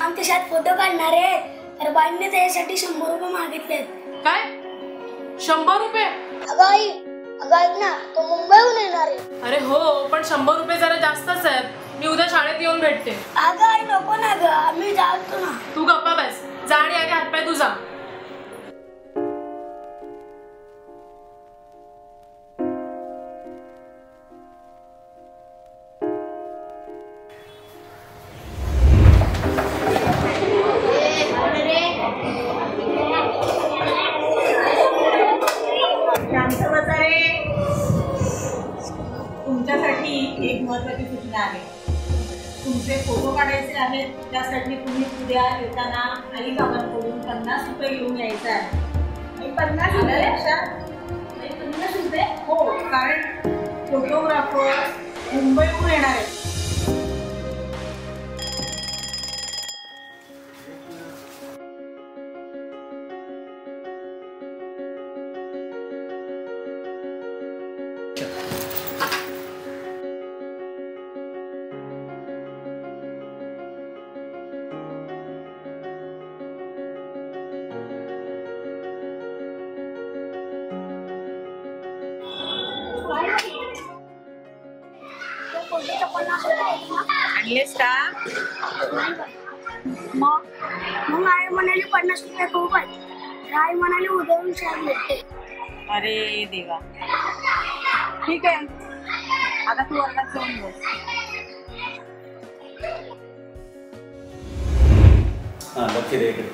आमच्या शाळेत फोटो काढणार आहे तर बाईंनी त्यासाठी 100 रुपये मागितलेत। काय 100 रुपये? अगं ऐक ना, तो मुंबईहून येणार आहे। अरे हो, पण 100 रुपये जरा जास्तच आहेत। मी उद्या शाळेत येऊन भेटते। अगं आई नको ना ग, आम्ही जातो ना। तू गप्पा बस, जा आणि आधी हातपाय धु जा। तुमच्यासाठी एक महत्त्वाची सूचना आहे। तुमचे फोटो काढायचे आहेत, त्यासाठी तुम्ही उद्या येताना आई बाबांकडून 50 रुपये घेऊन यायचं आहे। 50 रुपये? हो, कारण फोटोग्राफर मुंबईहून येणार आहेत। आणलेस का? मग आई म्हणाली 50 रुपये खूप आहे। आई म्हणाली उद्या येऊन शाळेत भेटते। अरे देवा, ठीक आहे, आता तू वर्गात जाऊन बस। लक्ष दे इकडे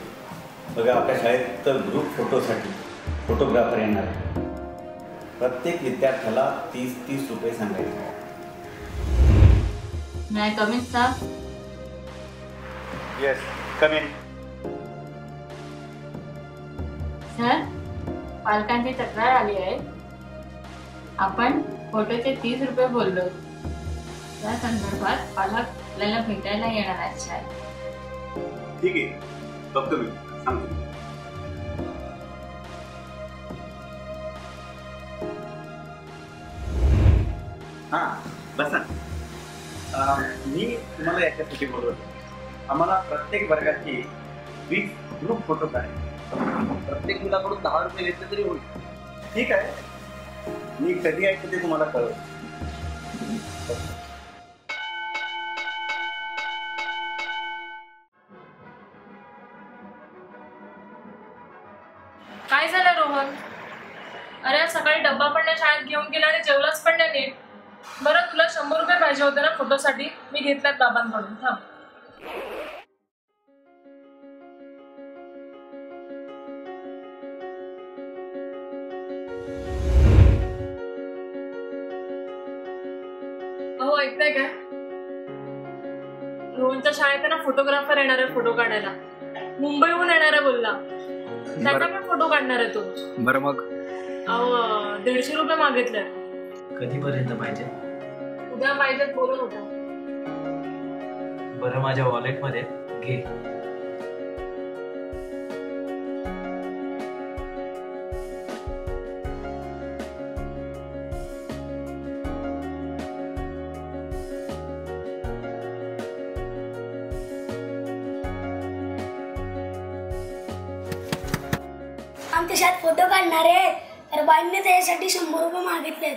बघा, आपल्या शाळेत तर ग्रुप फोटोसाठी फोटोग्राफर येणार आहे। प्रत्येक विद्यार्थ्याला 30 रुपये सांगायचे। May I come in, sir? Yes, come in. Sir, पालकांची तक्रार आली आहे। आपण फोटोचे 30 रुपये बोललो, त्या संदर्भात पालक आपल्याला भेटायला येणार आहेत शाळेत। ठीक आहे, बघतो मी, सांगतो। हां, बसा। मी तुम्हाला याच्यासाठी बोलवतो। आम्हाला प्रत्येक वर्गाची 20 ग्रुप फोटो काढायचे। प्रत्येक मुलाकडून 10 रुपये घेतले तरी होईल। ठीक आहे, मी कधी यायचं ते तुम्हाला कळवतो। काय झालं रोहन? अरे आज सकाळी डब्बा पण नाही शाळेत घेऊन गेला आणि जेवलाच पण नाही नीट। बरं, तुला 100 रुपये पाहिजे होते ना फोटोसाठी? मी घेतल्यात बाबांकडून। थांब। अहो, ऐकताय काय? रोहनच्या शाळेत ना फोटोग्राफर येणार आहे फोटो काढायला। मुंबईहून येणार आहे बोलला। त्याचा पण फोटो काढणार आहे तो। बरं मग? अहो, 150 रुपये मागितले। कधीपर्यंत पाहिजे? उद्या पाहिजेत बोलत होता। बरं, माझ्या वॉलेटमध्ये घे। आमच्या शाळेत फोटो काढणार आहे तर बाईंनी त्यासाठी 100 रुपये मागितलेत।